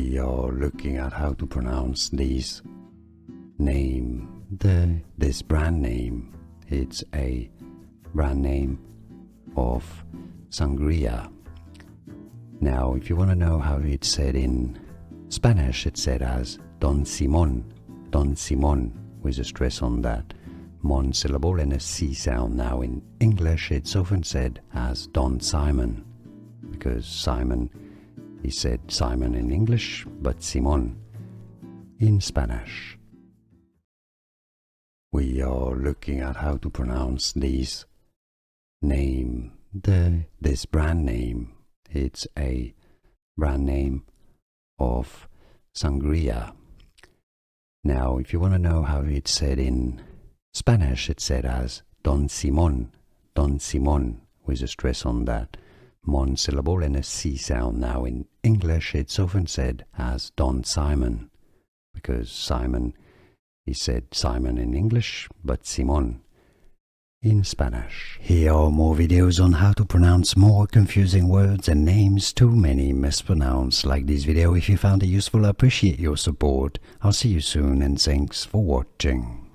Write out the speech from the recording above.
We are looking at how to pronounce this name, this brand name. It's a brand name of sangria. Now, if you want to know how it's said in Spanish, it's said as Don Simon, with a stress on that mon syllable and a C sound. Now, in English, it's often said as Don Simon, because Simon is said Simon in English, but Simon in Spanish. We are looking at how to pronounce this name, this brand name. It's a brand name of sangria. Now, if you want to know how it's said in Spanish, it's said as Don Simon, with a stress on that mon syllable and a C sound. Now, in English, it's often said as Don Simon, because Simon is said Simon in English, but Simon in Spanish. Here are more videos on how to pronounce more confusing words and names too many mispronounced. Like this video if you found it useful. I appreciate your support. I'll see you soon and thanks for watching.